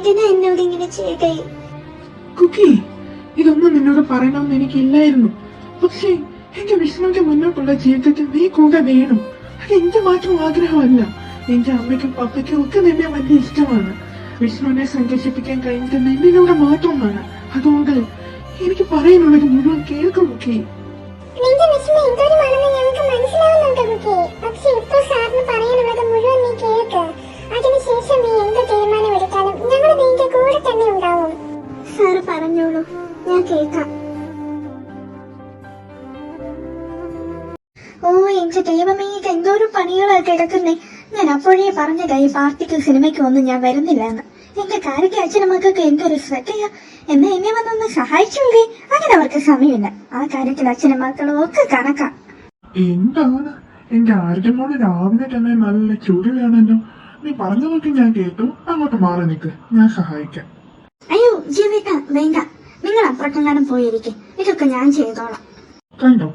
എന്തിനാ എന്നോട് ഇങ്ങനെ ചെയ്തേ? കുക്കി, ഇതൊന്നും നിന്നോട് പറയണമെന്ന് എനിക്കില്ലായിരുന്നു. പക്ഷേ എന്റെ വിഷ്ണുവിന്റെ മുന്നോട്ടുള്ള ജീവിതത്തിൽ നീ കൂടെ വേണം. അത് എന്റെ മാത്രം ആഗ്രഹമല്ല, എന്റെ അമ്മയ്ക്കും പപ്പയ്ക്കും ഒക്കെ നിന്നെ വലിയ ഇഷ്ടമാണ്. വിഷ്ണുവിനെ സന്തോഷിപ്പിക്കാൻ കഴിഞ്ഞത് നിന്നിലൂടെ മാത്രമാണ്. അതുകൊണ്ട് എനിക്ക് പറയാനുള്ളത് മുഴുവൻ കേൾക്കും കുക്കി. നിന്റെ വിഷമം എന്തോരമാണെന്ന് ഞങ്ങൾക്ക് മനസ്സിലാവുന്നുണ്ട് കുക്കി. പക്ഷെ ഇപ്പൊ സാറിന് പറയാനുള്ളത് മുഴുവൻ നീ കേൾക്ക്. അതിനുശേഷം നീ എന്ത് തീരുമാനം എടുത്താലും ഞങ്ങൾ നിന്റെ കൂടെ തന്നെ ഉണ്ടാവും. സാറ് പറഞ്ഞോളൂ, ഞാൻ കേൾക്കാം. ഓ എന്റെ ദൈവമേ, ഇത് എന്തോരം പണികളാണ് കിടക്കുന്നേ. ഞാൻ അപ്പോഴേ പറഞ്ഞതായി പാർട്ടിക്ക് സിനിമയ്ക്ക് ഒന്നും ഞാൻ വരുന്നില്ല എന്ന്. എന്റെ കാര്യക്ക് അച്ഛനമ്മക്കൊക്കെ എന്തൊരു ശ്രദ്ധയാ. എന്നാ എന്നെ വന്നൊന്ന് സഹായിച്ചൂടെ? അങ്ങനെ അവർക്ക് സമയമില്ല. ആ കാര്യത്തിൽ അച്ഛനും മക്കളും ഒക്കെ കണക്കാം. എന്താണ് എന്റെ ആർജമോള് രാവിലെ തന്നെ നല്ല ചുടിലാണല്ലോ. നീ പറഞ്ഞതൊക്കെ ഞാൻ കേട്ടു. അങ്ങോട്ട് മാറി നിൽക്ക്, ഞാൻ സഹായിക്കാം. അയ്യോ ജീവിത വേണ്ട, നിങ്ങൾ അപ്പുറത്തെങ്ങാനും പോയിരിക്കും. ഇതൊക്കെ ഞാൻ ചെയ്തോളാം. കണ്ടോ,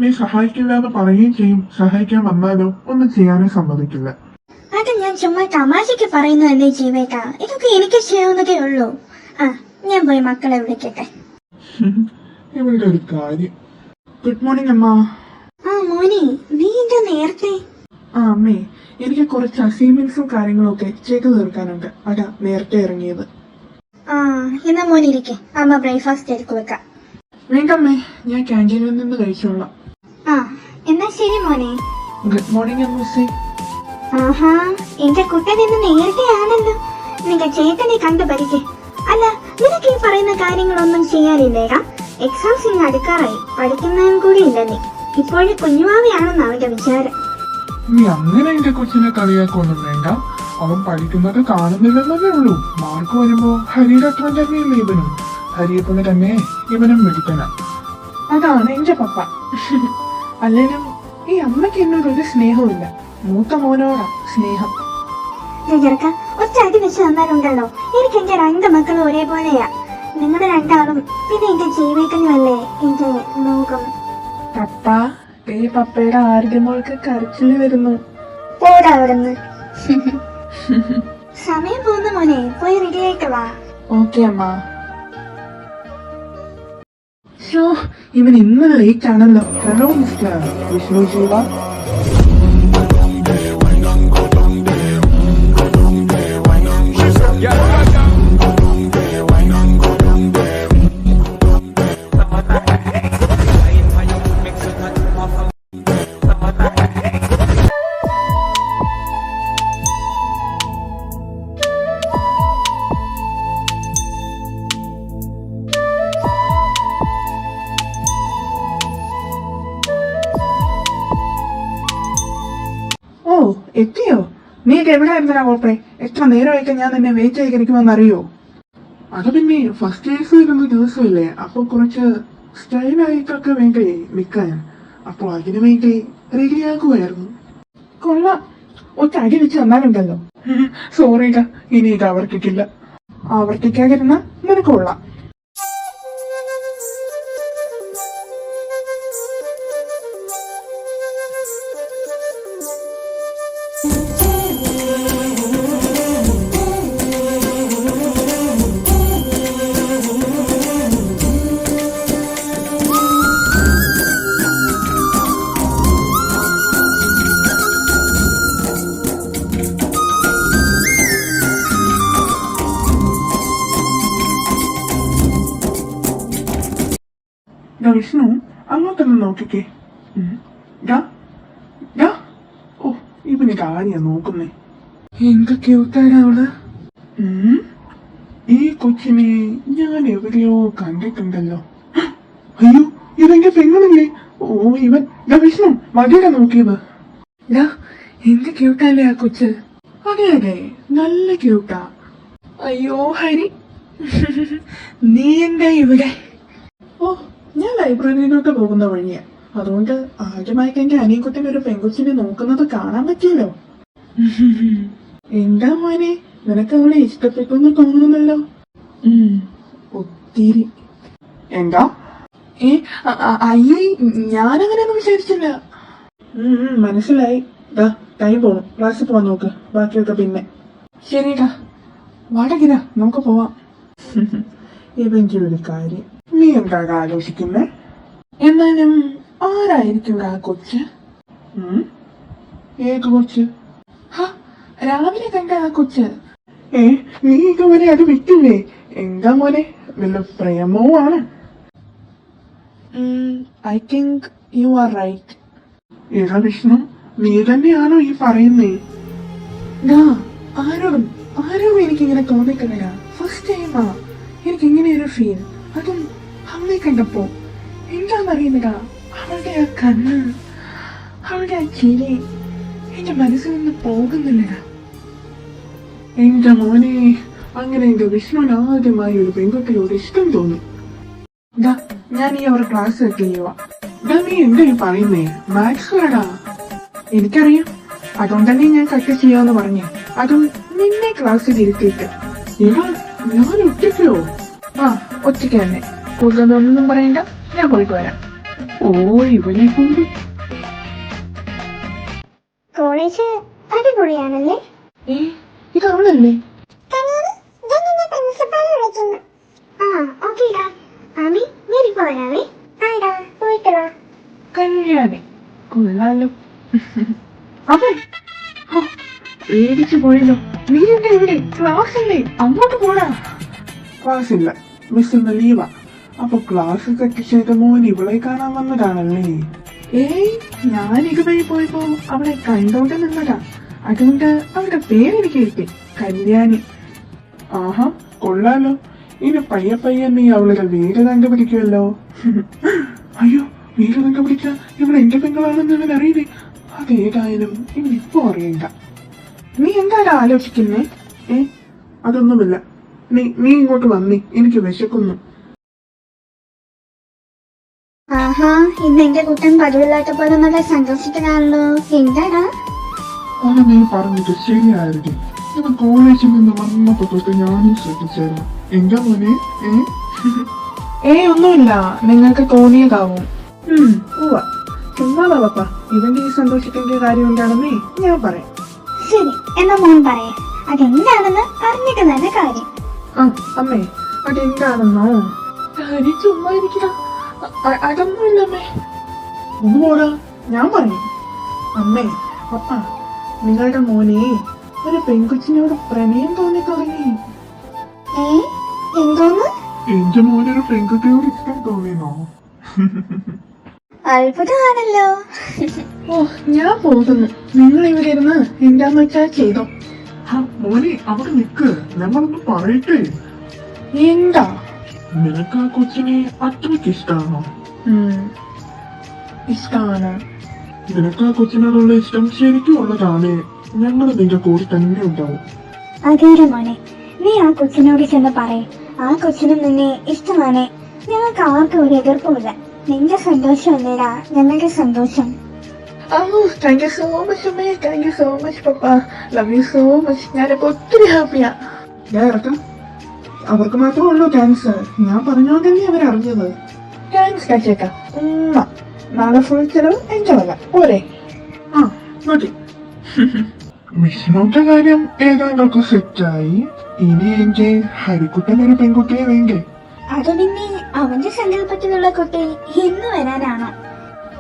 നീ സഹായിക്കില്ല എന്ന് പറയുകയും ചെയ്യും. സഹായിക്കാൻ വന്നാലോ ഒന്നും ചെയ്യാനേ സമ്മതിക്കില്ല. അത് ഞാൻ ചുമ്മാ തമാശക്ക് പറയുന്നതല്ലേ ജീവേട്ട. ഇതൊക്കെ എനിക്ക് ചെയ്യാവുന്നതേ ഉള്ളൂ. ആ, ഞാൻ പോയി മക്കളെ വിളിക്കട്ടെ. ഇവളുടെ ഒരു കാര്യം. ഗുഡ് മോർണിംഗ് അമ്മ. ആ മോനെ, നീ എന്താ നേരത്തെ? ആ അമ്മേ, എനിക്ക് കുറച്ച് അസൈൻമെന്റ്സും കാര്യങ്ങളും ഒക്കെ ചെയ്തു തീർക്കാനുണ്ട്. അതാ നേരത്തെ ഇറങ്ങിയത്. ആ, എന്നാ മോനെ ഇരിക്കെ, അമ്മ ബ്രേക്ക്ഫാസ്റ്റ് എടുക്കു വെക്കാം. വേണ്ടമ്മേ, ഞാൻ ക്യാൻറ്റീനിൽ നിന്ന് കഴിച്ചോളാം. ആ, എന്നാ ശരി മോനെ. Good morning അമ്മൂസേ. ആഹാ, എന്റെ കുട്ടൻ ഇന്ന് നേരത്തെ ആണല്ലോ. നിന്റെ ചേട്ടനെ കണ്ടു പരിചയ. അല്ല, നിനക്ക് ഈ പറയുന്ന കാര്യങ്ങളൊന്നും ചെയ്യാനില്ലേടാ? എക്സാംസ് ഇന്ന് അടുക്കാറായി. പഠിക്കുന്നതും കൂടി ഇല്ല നീ. ഇപ്പോഴും കുഞ്ഞുമാവയാണെന്ന് അവന്റെ വിചാരം. നീ അങ്ങനെ എന്റെ കൊച്ചിനെ കളിയാക്കൊന്നും വേണ്ട. അവൻ പഠിക്കുന്നത് കാണുന്നില്ലെന്നേ ഉള്ളൂ. മാർക്ക് വരുമ്പോ ഹരിയുടെ അത്ര തന്നെയല്ലേ ഇവനും. ഹരിയെ പോലെ തന്നെ ഇവനും മിടുക്കന. അതാണ് എന്റെ പപ്പ. അല്ലെങ്കിലും ഈ അമ്മയ്ക്ക് എന്നോടൊരു സ്നേഹമില്ല. മൂത്ത മോനോടാ സ്നേഹം. ഒറ്റ അടി വെച്ച് തന്നാലുണ്ടല്ലോ, എനിക്ക് എന്റെ രണ്ട് മക്കളും ഒരേപോലെയാ. നിങ്ങളുടെ രണ്ടാളും പിന്നെ എന്റെ ജീവിതത്തിനുമല്ലേ എന്റെ ലോകം. പപ്പ, ഈ പപ്പയുടെ ആരോഗ്യമോൾക്ക് കരച്ചില് വരുന്നു. പോടാ അവിടുന്ന്. സമയം പോകുന്ന മോനെ, പോയി റെഡി ആയിട്ട് വാ. ഓക്കെ അമ്മ. ഇവൻ ഇന്ന് ലേറ്റ് ആണല്ലോ. Hello mister Vishnu Shiva. ഓ, എത്തിയോ? നീ എവിടെയായിരുന്നടാ കോപ്പേ? എത്ര നേരമായിട്ട് ഞാൻ നിന്നെ വെയിറ്റ് ചെയ്തിരിക്കുമെന്നറിയോ? അത് പിന്നെ ഫസ്റ്റ് ഡേയ്സ് വരുന്ന ദിവസമില്ലേ, അപ്പൊ കുറച്ച് സ്റ്റൈലായിട്ടൊക്കെ വേണ്ടേ നിൽക്കാൻ. അപ്പൊ അതിനു വേണ്ടി റെഡിയാക്കുമായിരുന്നു. കൊള്ളാം, ഒറ്റ അടി വെച്ച് തന്നാലുണ്ടല്ലോ. സോറിടാ, ഇനി ഇത് ആവർത്തിക്കില്ല. ആവർത്തിക്കാതിരുന്ന നിനക്ക് കൊള്ളാം. വിഷ്ണു, അങ്ങോട്ടൊന്ന് നോക്കിക്കേ. ഓ, ഇവന് കാര്യ നോക്കുന്നേ. എന്ത് ക്യൂട്ടാണ് അവള്. ഈ കൊച്ചിനെ ഞാൻ എവിടെയോ കണ്ടിട്ടുണ്ടല്ലോ. അയ്യോ, ഇതെന്റെ പെങ്ങളല്ലേ? ഓ, ഇവൻ വിഷ്ണു മതിയുടെ നോക്കിയത്. എന്ത് ക്യൂട്ടല്ലേ ആ കൊച്ച്. അതെ അതെ, നല്ല ക്യൂട്ടാ. അയ്യോ ഹരി, നീ എന്താ ഇവിടെ? ഓ, ഞാൻ ലൈബ്രറിയിലോട്ട് പോകുന്ന വഴിയാ. അതുകൊണ്ട് ആദ്യമായിട്ട് എന്റെ അനിയൻകുട്ടിന് ഒരു പെൺകൊച്ചിനെ നോക്കുന്നത് കാണാൻ പറ്റിയല്ലോ. എന്താ മോനെ, നിനക്ക് അവളെ ഇഷ്ടപ്പെട്ടെന്ന് തോന്നുന്നല്ലോ. ഒത്തിരി. എന്താ? അയ്യേ, ഞാനങ്ങനെയൊന്നും വിചാരിച്ചില്ല. മനസ്സിലായി. ടൈം പോണു, ക്ലാസ്സിൽ പോവാൻ നോക്ക്. ബാക്കിയൊക്കെ പിന്നെ. ശരിടാ, വടകിര നമുക്ക് പോവാം. ഇവന്റെ ഒരു കാര്യം നീ എന്താ ആലോചിക്കുന്നേ? എന്നാലും ആരായിരിക്കും ആ കൊച്ച്? ഏത് കൊച്ച്? രാവിലെ കണ്ട ആ കൊച്ച്. നീ ഇതുവരെ അത് വിട്ടില്ലേ? എന്താ മോനെ, വല്ല പ്രേമോ ആണ്? I think you are right. ഏതാ വിഷ്ണു, നീ തന്നെയാണോ ഈ പറയുന്നേ? ആരോടും എനിക്കിങ്ങനെ തോന്നിക്കുന്നില്ല. ഫസ്റ്റ് ടൈമാ എനിക്ക് ഇങ്ങനെ ഒരു ഫീൽ, അതും അവളെ കണ്ടപ്പോ. എന്താന്നറിയുന്നില്ല, അവളുടെ ആ കണ്ണ്, അവളുടെ ആ ചിരി എന്റെ മനസ്സിൽ നിന്ന് പോകുന്നില്ല. എന്റെ മോനെ, അങ്ങനെ എന്റെ വിഷ്ണുവിന് ആദ്യമായി ഒരു പെൺകുട്ടിയോട് ഇഷ്ടം തോന്നി. ഞാൻ ഈ അവർ ക്ലാസ് കട്ട് ചെയ്യുക. നീ എന്താ ഈ പറയുന്നേ? മാത്സ് വേടാ. എനിക്കറിയാം, അതുകൊണ്ടല്ലേ ഞാൻ കട്ട് ചെയ്യാന്ന് പറഞ്ഞു. അതും നിന്നെ ക്ലാസ്സിൽ ഇരുത്തിയിട്ട്. ഞാൻ ഒറ്റയ്ക്കോ? ഒറ്റയ്ക്ക് തന്നെ. കൂടുതലൊന്നും പറയണ്ട, ഞാൻ പോയിട്ട് വരാം. ഇവനെ കൊണ്ട് കോളേജ് അടിപൊളിയാണല്ലേ? ഇത് അവളല്ലേ? കല്യാണി കൊള്ളാലോ. അതെ, പേടിച്ചു പോയല്ലോ. നീ എന്താ ഇവിടെ? ക്ലാസ് അല്ലേ, അങ്ങോട്ട് പോടാ. ക്ലാസ് ഇല്ല, മിസ് ഇന്ന് ലീവാ. അപ്പൊ ക്ലാസ് കട്ട് ചെയ്ത മോൻ ഇവളെ കാണാൻ വന്നതാണല്ലേ? ഞാൻ ഇതുവഴി പോയപ്പോ അവളെ കണ്ടോണ്ട് നിന്നതാ. അതുകൊണ്ട് അവളുടെ പേരെനിക്ക് കിട്ടി, കല്യാണി. ആഹാ, കൊള്ളാലോ. ഇനി പയ്യെ നീ അവളുടെ വീട് കണ്ടുപിടിക്കുമല്ലോ. അയ്യോ, വീട് കണ്ടുപിടിച്ച ഇവിടെ എന്റെ പെങ്ങളാണെന്ന് അവൻ അറിയില്ലേ? അതേതായാലും ഇവനിപ്പോ അറിയണ്ട. നീ എന്താണ് ആലോചിക്കുന്നേ? അതൊന്നുമില്ല. നീ ഇങ്ങോട്ട് വന്നേ, എനിക്ക് വിശക്കുന്നു. ആഹാ, ഇന്ന് എന്റെ കുട്ടൻ പതിവില്ലാത്ത പോലെ നല്ല സന്തോഷിക്കണല്ലോ. എന്താടാ? നീ പറഞ്ഞിട്ട് ശരിയായിരിക്കും. ഇവൻ കോളേജിൽ നിന്ന് വന്നപ്പോ തൊട്ട് ഞാനും ശ്രദ്ധിച്ചായിരുന്നു. എന്താ മോനെ? ഒന്നുമില്ല, നിങ്ങൾക്ക് തോന്നിയതാവും. ചുമ്മാ പാപ്പ, ഇവന്റെ ഈ സന്തോഷിക്കേണ്ട കാര്യം എന്താണെന്നേ ഞാൻ പറയാം. ശരി, എന്നാ മോൻ പറയാം. അതെന്താണെന്ന് അറിഞ്ഞിട്ട് തന്നെ കാര്യം. അമ്മേ, അതെന്താണെന്നോ? കാര്യം ചുമ്മാ ഇരിക്കടാ. അതൊന്നുമില്ല അമ്മേ. ഒന്ന് പോടാ, ഞാൻ പറയും. അമ്മേ, പപ്പ, നിങ്ങളുടെ മോനെ ഒരു പെൺകുച്ചിനോട് പ്രണയം തോന്നി തുടങ്ങി. എന്തോന്ന്? എന്റെ മോനൊരു പെൺകുട്ടിയോട് ഇഷ്ടം തോന്നിയോ? അത്ഭുതമാണല്ലോ. ഞാൻ പോകുന്നു. നിങ്ങൾ ഇവിടെ ഇരുന്ന് എന്താന്ന് വെച്ചാ ചെയ്തോ. മോനെ, അവിടെ നിക്ക്, ഞങ്ങളൊന്ന് പറയട്ടെ. എന്താ? നിനക്ക് ആ കൊച്ചിനെ അത്രയ്ക്ക് ഇഷ്ടമാണോ? ഇഷ്ടമാണ്. നിനക്ക് ആ കൊച്ചിനോടുള്ള ഇഷ്ടം ശരിക്കും ഉള്ളതാണ്. ഞങ്ങൾ നിന്റെ കൂടെ തന്നെ ഉണ്ടാവും. അതേരെ മോനെ, നീ ആ കൊച്ചിനോട് ചെന്ന് പറയും. ആ കൊച്ചിനും നിന്നെ ഇഷ്ടമാണ്. ഞങ്ങൾക്ക് ആർക്കും ഒരു എതിർപ്പുമില്ല. നിന്റെ സന്തോഷം അല്ലേടാ ഞങ്ങളുടെ സന്തോഷം. താങ്ക് യു സോ മച്ച് അമ്മേ. Thank you so much papa. Love you so much. ഞാനിപ്പോ ഒത്തിരി ഹാപ്പിയാ. ഞാൻ ഇറക്കാം. അവർക്ക് മാത്രമേ ഉള്ളൂ താങ്ക്സ്. ഞാൻ പറഞ്ഞോണ്ടല്ലേ അവരറിഞ്ഞത്. താങ്ക്സ് കാച്ചേക്ക. നാളെ ഫുൾ ചെലവ് എന്റെ വല്ല പോരെ? മതി. വിഷ്ണുന്റെ കാര്യം ഏതാണ്ടൊക്കെ സെറ്റായി. ഇനി എന്റെ ഹരിക്കുട്ടനൊരു പെൺകുട്ടിയെ വേണ്ടേ? അത് പിന്നെ അവന്റെ സങ്കല്പത്തിലുള്ള കുട്ടി ഇന്ന് വരാനാണോ?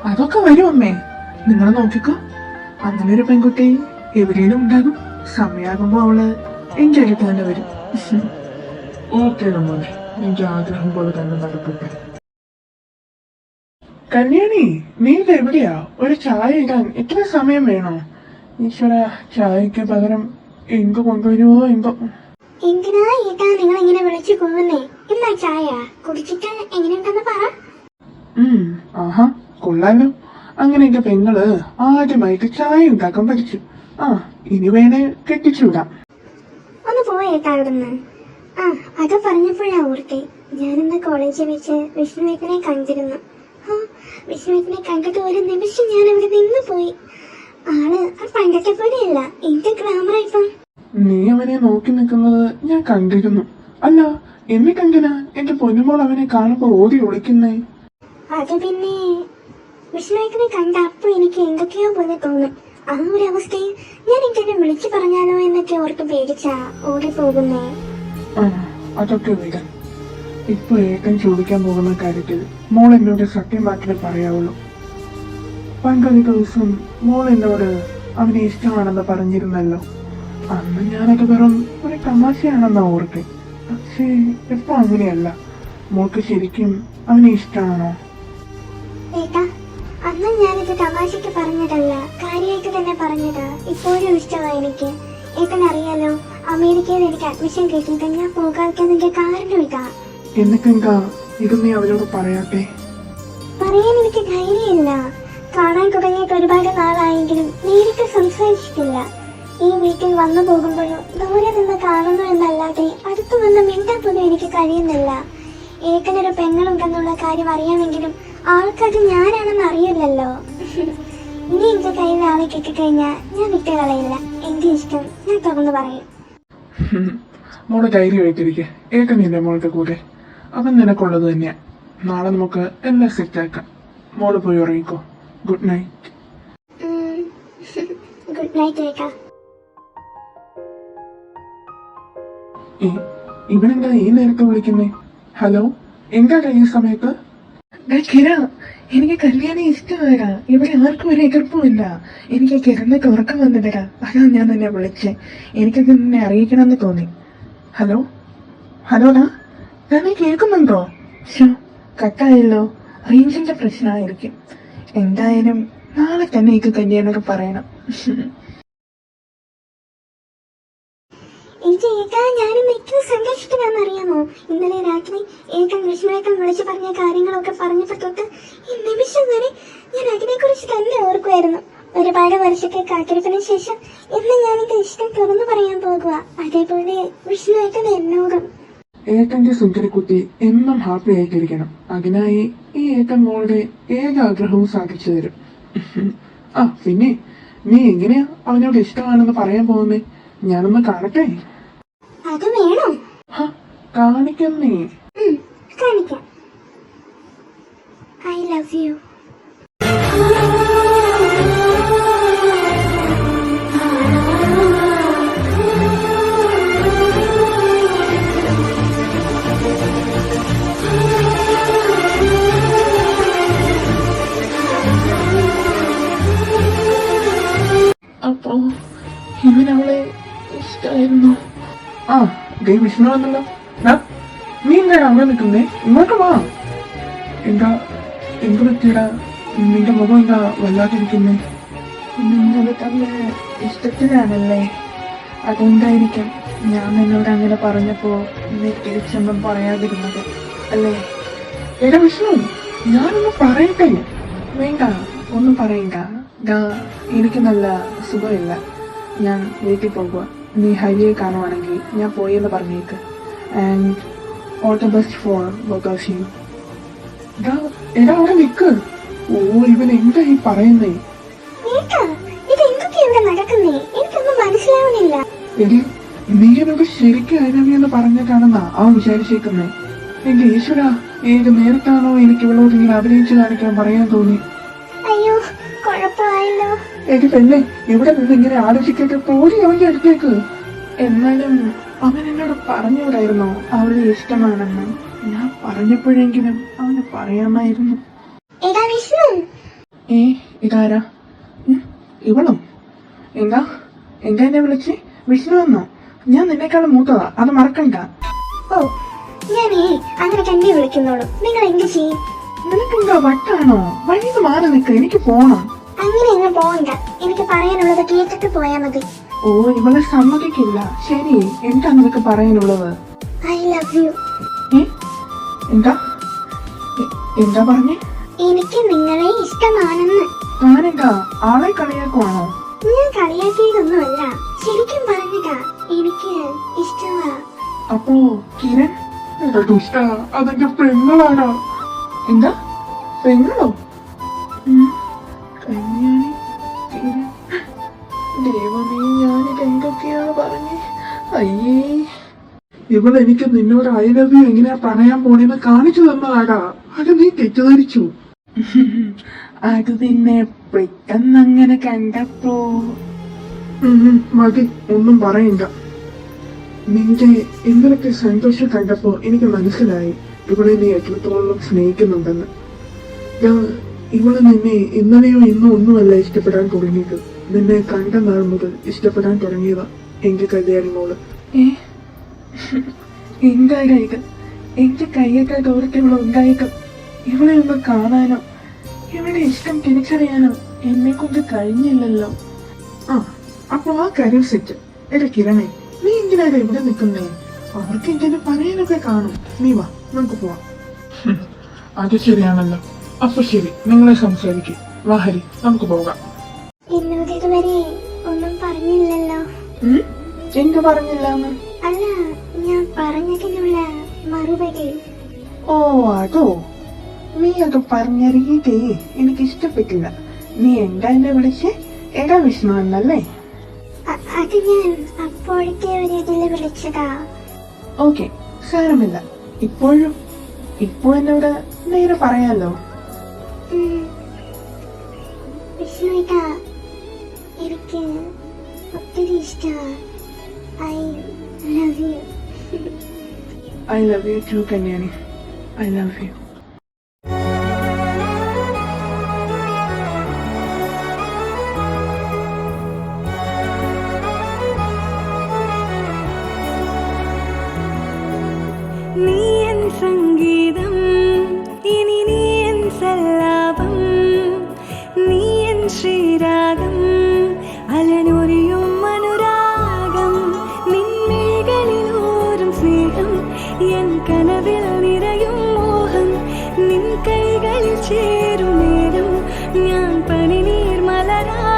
അതൊക്കെ വരും അമ്മേ, നിങ്ങൾ നോക്കിക്കോ. അങ്ങനെ ഒരു പെൺകുട്ടി എവിടെയും ഉണ്ടാകും. സമയാകുമ്പോ അവള് എന്റെ അടുത്ത് തന്നെ വരും. ഓക്കെ മോനെ, നിന്റെ ആഗ്രഹം പോലെ തന്നെ നടക്കട്ടെ. കല്യാണി, നീ ഇത് എവിടെയാ? ഒരു ചായ ഇടാൻ എത്ര സമയം വേണോ? ഈശ്വര, ചായക്ക് പകരം എന്ത് കൊണ്ടുവരുമോ എന്തോ. എന്തിനാ ഏട്ടാ നിങ്ങൾ ഇങ്ങനെ വിളിച്ചു കൊള്ളുന്നേ? എന്നാ ചായ കുടിച്ചിട്ട് എങ്ങനെയുണ്ടെന്ന് പറ. ആഹാ, കൊള്ളാലോ. അങ്ങനെ എന്റെ പെങ്ങള് ആദ്യമായിട്ട് ചായ ഉണ്ടാക്കാൻ പഠിച്ചു. ഇനി വേണേ കെട്ടിച്ചുവിടാം. ഒന്ന് പോയേട്ടാ അവിടുന്ന്. അത് പറഞ്ഞപ്പോഴാ ഓർത്തെ, ഞാനിന്ന് കോളേജിൽ വെച്ച് വിഷ്ണുവേട്ടനെ കണ്ടിരുന്നു. വിഷ്ണുവേട്ടനെ കണ്ടിട്ട് ഒരു നിമിഷം ഞാൻ അവിടെ നിന്ന് പോയി. ആള് പണ്ടത്തെ പോലെയല്ല, എന്റെ ഗ്ലാമറായിപ്പോ. നീ അവനെ നോക്കി നിൽക്കുന്നത് ഞാൻ കണ്ടിരുന്നു. അല്ല, എന്നിട്ടെന്തിനാ എന്റെ പൊന്നുമോൾ അവനെ കാണുമ്പോ ഓടി ഒളിക്കുന്നേ? അത് പിന്നെ വിഷ്ണുവേട്ടനെ കണ്ട അപ്പൊ എനിക്ക് എന്തൊക്കെയോ പോലെ തോന്നും. ആ ഒരു അവസ്ഥയിൽ ഞാൻ ഇങ്ങനെ വിളിച്ചു പറഞ്ഞാലോ എന്നൊക്കെ ഓർത്ത് പേടിച്ചാ ഓടിപ്പോകുന്നേ. ആ അതൊക്കെ വിടാം. ഇപ്പൊ ഏട്ടൻ ചോദിക്കാൻ പോകുന്ന കാര്യത്തിൽ മോൾ എന്നോട് സത്യം മാത്രമേ പറയാവുള്ളൂ. പണ്ടൊരു ദിവസം മോൾ എന്നോട് അവനെ ഇഷ്ടമാണെന്ന് പറഞ്ഞിരുന്നല്ലോ. അന്ന് ഞാനത് വെറും ഒരു തമാശയാണെന്നാ ഓർക്കെ. പക്ഷേ ഇപ്പൊ അങ്ങനെയല്ല. മോൾക്ക് ശരിക്കും അവനെ ഇഷ്ടമാണോ? ഏട്ടാ, അന്ന് ഞാനിത് തമാശക്ക് പറഞ്ഞതല്ല, കാര്യമായിട്ട് തന്നെ പറഞ്ഞതാ. ഇപ്പോഴും ഇഷ്ടമാണ് എനിക്ക്. ഏട്ടൻ അറിയാലോ, അമേരിക്കയിൽ എനിക്ക് അഡ്മിഷൻ കിട്ടിയിട്ട് ഞാൻ പോകാതിരിക്കുന്നതിന്റെ കാരണം ഇതാ. എന്നിട്ടെന്താ ഇത് നീ അവരോട് പറയാത്തെ? പറയാൻ എനിക്ക് ധൈര്യമില്ല. കാണാൻ തുടങ്ങിയിട്ട് ഒരുപാട് നാളായെങ്കിലും നേരിട്ട് സംസാരിച്ചിട്ടില്ല. ഈ വീട്ടിൽ വന്നു പോകുമ്പോഴും ദൂരെ നിന്ന് കാണുന്നു എന്നല്ലാതെ അടുത്തു വന്ന് മിണ്ടാൻ പോലും എനിക്ക് കഴിയുന്നില്ല. ഏട്ടനൊരു പെങ്ങളുണ്ടെന്നുള്ള കാര്യം അറിയാമെങ്കിലും ആൾക്കത് ഞാനാണെന്ന് അറിയില്ലല്ലോ. ഇനി എന്റെ കയ്യിൽ ആളെ കിട്ടിക്കഴിഞ്ഞാൽ ഞാൻ വിട്ടുകളയില്ല. എന്റെ ഇഷ്ടം ഞാൻ തുറന്നു പറയും. മോള് ധൈര്യമായിട്ടിരിക്കെ. ഏട്ടനില്ലേ മോളുടെ കൂടെ? അവൻ നിനക്കുള്ളത് തന്നെയാ. നാളെ നമുക്ക് എല്ലാം സെറ്റാക്കാം. മോള് പോയി ഉറങ്ങിക്കോ. Good night. ഗുഡ് നൈറ്റ് ഏട്ടാ. ഇവനെന്താ ഈ നേരത്തെ വിളിക്കുന്നേ? ഹലോ, എന്താ ഈ സമയത്ത്? എനിക്ക് കല്യാണം ഇഷ്ടമായടാ. ഇവിടെ ആർക്കും ഒരു എതിർപ്പുമില്ല. എനിക്ക് കിടന്നിട്ട് ഉറക്കം വന്നതടാ. അതാ ഞാൻ നിന്നെ വിളിച്ചേ. എനിക്കത് നിന്നെ അറിയിക്കണമെന്ന് തോന്നി. ഹലോ ഹലോടാ, ഞാൻ കേൾക്കുന്നുണ്ടോ? ഷോ കട്ടായല്ലോ. റേഞ്ചിന്റെ പ്രശ്നമായിരിക്കും. എന്തായാലും നാളെ തന്നെ എനിക്ക് കല്യാണം പറയണം. എനിക്ക് ഏട്ടാ, ഞാനും എത്ര സന്തോഷത്തിലാണെന്നറിയാമോ? ഇന്നലെ രാത്രി ഏട്ടൻ വിഷ്ണുവേട്ടൻ വിളിച്ചു പറഞ്ഞ കാര്യങ്ങളൊക്കെ പറഞ്ഞപ്പോ തൊട്ട് ഈ നിമിഷം വരെ ഞാൻ അതിനെക്കുറിച്ച് തന്നെ ഓർക്കുമായിരുന്നു. ഒരുപാട് വർഷത്തെ കാത്തിരിപ്പിന് ശേഷം ഇന്ന് ഞാനിത് ഇഷ്ടം തുറന്നു പറയാൻ പോകുക. അതേപോലെ വിഷ്ണുവേട്ടൻ എന്നോടും. ഏട്ടന്റെ സുന്ദരിക്കുട്ടി എന്നും ഹാപ്പി ആയിട്ടിരിക്കണം. അതിനായി ഈ ഏട്ടൻ മോളുടെ ഏത് ആഗ്രഹവും സാധിച്ചു തരും. ആ പിന്നെ നീ എങ്ങനെയാ അവനോട് ഇഷ്ടമാണെന്ന് പറയാൻ പോകുന്നേ? ഞാനൊന്ന് കാണട്ടെ. അത് വേണോ? കാണിക്കുന്നേ. കാണിക്കാം. I love U. അപ്പോ ഇവൻ അവളെ ഇഷ്ടമായിരുന്നു. ആ ദേ വിഷ്ണു വന്നല്ലോ. നീ എന്താണ് അവിടെ നിൽക്കുന്നേ? ഇങ്ങോട്ട് വാ. എന്താ എന്ത് പറ്റിയടാ? നിന്റെ മുഖം എന്താ വല്ലാതിരിക്കുന്നേ? നിങ്ങൾ തമ്മിൽ ഇഷ്ടത്തിലാണല്ലേ? അതുകൊണ്ടായിരിക്കും ഞാൻ നിന്നോട് അങ്ങനെ പറഞ്ഞപ്പോ നീ തിരിച്ചൊന്നും പറയാതിരുന്നത് അല്ലേ? എടാ വിഷ്ണു, ഞാനൊന്നും പറയട്ടെ? വേണ്ട, ഒന്നും പറയണ്ട. എനിക്ക് നല്ല സുഖമില്ല. ഞാൻ വീട്ടിൽ പോകുക. നീ ഹരിയെ കാണുവാണെങ്കിൽ ഞാൻ പോയെന്ന് പറഞ്ഞേക്ക്. And all the best for both of you. എടാ അവിടെ നിൽക്ക്. ഓ ഇവൻ എന്താ ഈ പറയുന്നേ? എടി നീ എന്നോട് ശരിക്കും അനവിയെന്ന് പറഞ്ഞിട്ടാണെന്നാ വിചാരിച്ചേക്കുന്നേ. എന്റെ ഈശ്വര, ഏത് നേരത്താണോ എനിക്ക് ഇവളോട് ഇങ്ങനെ അഭിനയിച്ചു കാണിക്കാൻ പറയാൻ തോന്നി. അയ്യോ, കുഴപ്പമായല്ലോ. എടി പെണ്ണെ, ഇവിടെ നിന്ന് ഇങ്ങനെ ആലോചിക്കട്ടെ. പോടി അവന്റെ അടുത്തേക്ക്. എന്നാലും അവൻ എന്നോട് പറഞ്ഞുകൂടായിരുന്നോ അവളെ ഇഷ്ടമാണെന്ന്? ഞാൻ പറഞ്ഞപ്പോഴെങ്കിലും അവന് പറയാമായിരുന്നു. ഇതാരാ? ഇവളും? എന്താ എന്നെ വിളിച്ച് വിഷ്ണു എന്നോ? ഞാൻ നിന്നെക്കാളും മൂത്തതാ, അത് മറക്കണ്ട. ഓ, ഞാനേ അങ്ങനെ തന്നെ വിളിക്കുന്നോളൂ. നിങ്ങൾ എന്ത് ചെയ്യും? നിനക്കെന്താ വട്ടാണോ? വഴിന്ന് മാറി നിൽക്ക്, എനിക്ക് പോണം. അങ്ങനെ അങ്ങ് പോകണ്ട. എനിക്ക് പറയാനുള്ളത് കേട്ടിട്ട് പോയാ മതി. ഓ ഇവളെ സമ്മതിക്കില്ല. ശരി, എന്താ നിനക്ക് പറയാനുള്ളത്? I love U. എന്താ പറഞ്ഞേ? എനിക്ക് നിങ്ങളെ ഇഷ്ടമാണെന്ന്. താനെന്താ ആളെ കളിയാക്കുവാണോ? ഞാൻ കളിയാക്കിയതൊന്നുമല്ല, ശരിക്കും പറഞ്ഞതാ. എനിക്ക് ഇഷ്ടമാ. അപ്പോ കിരൺ? അതെന്റെ പെങ്ങളാണ്. എന്താ പെങ്ങളോ? കല്യാണി, കിരൺ. ദൈവമേ, ഞാനിത് എന്തൊക്കെയാണ് പറഞ്ഞേ? അയ്യേ, ഇവളെനിക്ക് നിന്നോട് ഐ ലവ് യു എങ്ങനെയാ പറയാൻ പോണെന്ന് കാണിച്ചു തന്നതാടാ. അത് നീ തെറ്റിദ്ധരിച്ചു. അത് പിന്നെ പെട്ടെന്ന് അങ്ങനെ കണ്ടപ്പോ മതി, ഒന്നും പറയണ്ട. നിന്റെ ഇന്നലത്തെ സന്തോഷം കണ്ടപ്പോ എനിക്ക് മനസ്സിലായി ഇവളെ നീ എത്രത്തോളം സ്നേഹിക്കുന്നുണ്ടെന്ന്. ഇവള് നിന്നെ ഇന്നലെയോ ഇന്നോ ഒന്നുമല്ല ഇഷ്ടപ്പെടാൻ തുടങ്ങിയത്. നിന്നെ കണ്ട നാൾ മുതൽ ഇഷ്ടപ്പെടാൻ തുടങ്ങിയതാ എന്റെ കല്യാണി മോള്. എന്തായാലും ഇത് എന്റെ കയ്യേക്കാൾ ദൂരത്ത് ഇവളെ ഉണ്ടായേക്കും. ഇവളെ ഒന്ന് കാണാനോ ഇവളുടെ ഇഷ്ടം തിരിച്ചറിയാനോ എന്നെ കൊണ്ട് കഴിഞ്ഞില്ലല്ലോ. അപ്പൊ ആ കാര്യം സെറ്റ്. എടാ കിരണേ, നീ എന്തിനാണ് ഇവിടെ നിൽക്കുന്നേ? അവർക്ക് എന്തിനു പറയാനൊക്കെ കാണും. നീ വാ, നമുക്ക് പോവാം. അത് ശരിയാണല്ലോ. അപ്പൊ ശരി, നിങ്ങളെ സംസാരിക്കും. വാ ഹരി, നമുക്ക് പോകാം. എന്നോട് ഇതുവരെ ഒന്നും പറഞ്ഞില്ലല്ലോ. എന്ത് പറഞ്ഞില്ലാന്ന്? അല്ല, ഞാൻ പറഞ്ഞതിനുള്ള മറുപടി. ഓ അതോ, നീ അത് പറഞ്ഞ രീതി എനിക്ക് ഇഷ്ടപ്പെട്ടില്ല. നീ എന്താ എന്നെ വിളിച്ച് എടാ വിഷ്ണു എന്നല്ലേ? അത് ഞാൻ അപ്പോഴത്തെ ഒരു ഇതില് വിളിച്ചതാ. ഓക്കെ, സാരമില്ല. ഇപ്പോ എന്നോട് നേരെ പറയാലോ. വിഷ്ണുട്ടാ, എനിക്ക് ഒത്തിരി ഇഷ്ടമാ. I love you. I love you too Kalyani. I love you. സംഗീതം ഇനി നീ എൻ സല്ലാപം, നീ എൻ ശ്രീരാഗം, അലനൊരിയും അനുരാഗം, നിൻമിഴികളിലൂറും സ്നേഹം, എൻ കനവിൽ നിറയും മോഹം, നിൻ കൈകളിൽ ചേരും നേരം ഞാൻ പനിനീർ മലരാകും.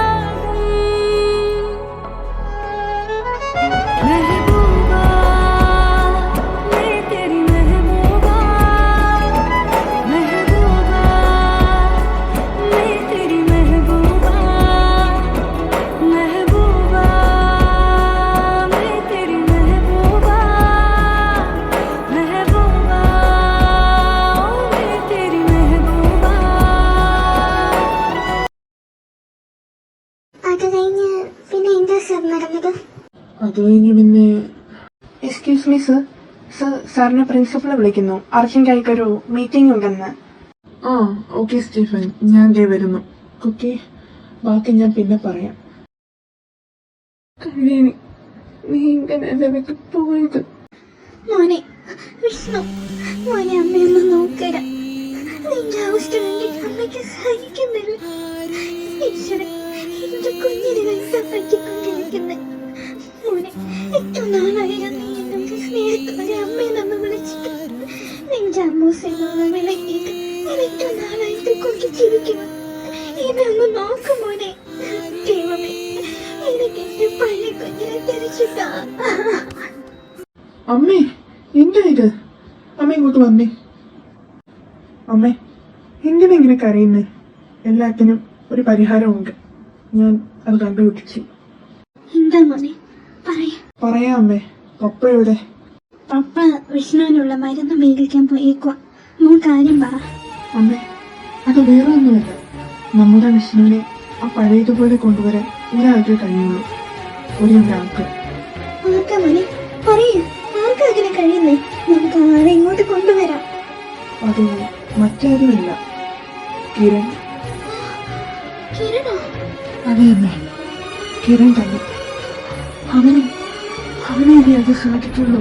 അത് കഴിഞ്ഞ് പിന്നെ എക്സ്ക്യൂസ് മീ സർ, സാറിനെ പ്രിൻസിപ്പളെ വിളിക്കുന്നു. അർജന്റായിട്ടൊരു മീറ്റിംഗ് ഉണ്ടെന്ന്. ഓക്കെ സ്റ്റീഫൻ, ഞാൻ വരുന്നു. ഓക്കെ, ബാക്കി ഞാൻ പിന്നെ പറയാം. നീ ഇങ്ങനെ എന്നെ വിട്ടു പോയത്. മോനെ വിഷ്ണു, മോനെ അമ്മയൊന്ന് നോക്കട. നിന്റെ അവസ്ഥ കണ്ടിട്ട് അമ്മയ്ക്ക് സഹിക്കുന്നില്ല. ഈശ്വരൻ, എന്റെ കുഞ്ഞിനെ പറ്റിക്കൊണ്ടിരിക്കുന്നത്. മോനെ, ഏറ്റവും നാളായിരുന്നു നീ എന്നോട് സ്നേഹത്തോടെ അമ്മയെന്നൊന്ന് വിളിച്ചിട്ട്. നിന്റെ അമ്മൂസിനൊന്ന് വിളക്കിയിട്ട് ഞാൻ ഏറ്റവും നാളായിട്ട് കൊണ്ട് ചിരിക്കുന്നു. എന്നെ ഒന്ന് നോക്കും മോനെ. ദൈവമേ, എനിക്ക് എന്റെ പഴയ കുഞ്ഞിനെ തിരിച്ചിട്ടാ. അമ്മേ, എന്താ ഇത്? അമ്മ ഇങ്ങോട്ട് വന്നേ. അമ്മേ, എന്തിനാ ഇങ്ങനെ കരയുന്നേ? എല്ലാത്തിനും ഒരു പരിഹാരമുണ്ട്. ഞാൻ അത് കണ്ടുപിടിച്ചു. എന്താ മോനെ, പറയാം അമ്മേ. പപ്പ എവിടെ? പപ്പ വിഷ്ണുവിനുള്ള മരുന്ന് മേടിക്കാൻ പോയേക്കുവാ. മോൻ കാര്യം പറ. അമ്മേ, അത് വേറെ ഒന്നുമല്ല. നമ്മുടെ വിഷ്ണുവിനെ ആ പഴയതുപോലെ കൊണ്ടുവരാൻ ഒരാൾക്ക് കഴിയുള്ളൂ. ഒരാൾക്ക്. ആർക്കാ മോനെ? പറയൂ, ആർക്കാ അതിന് കഴിയുന്നേ? നമുക്ക് ആരെ ഇങ്ങോട്ട് കൊണ്ടുവരാം. അത് മറ്റാരുമല്ല, കിരൺ. കിരണോ? അതെ അമ്മേ, കിരൺ തന്നെ. അവനെ ഇനി അത് സാധിക്കുള്ളൂ.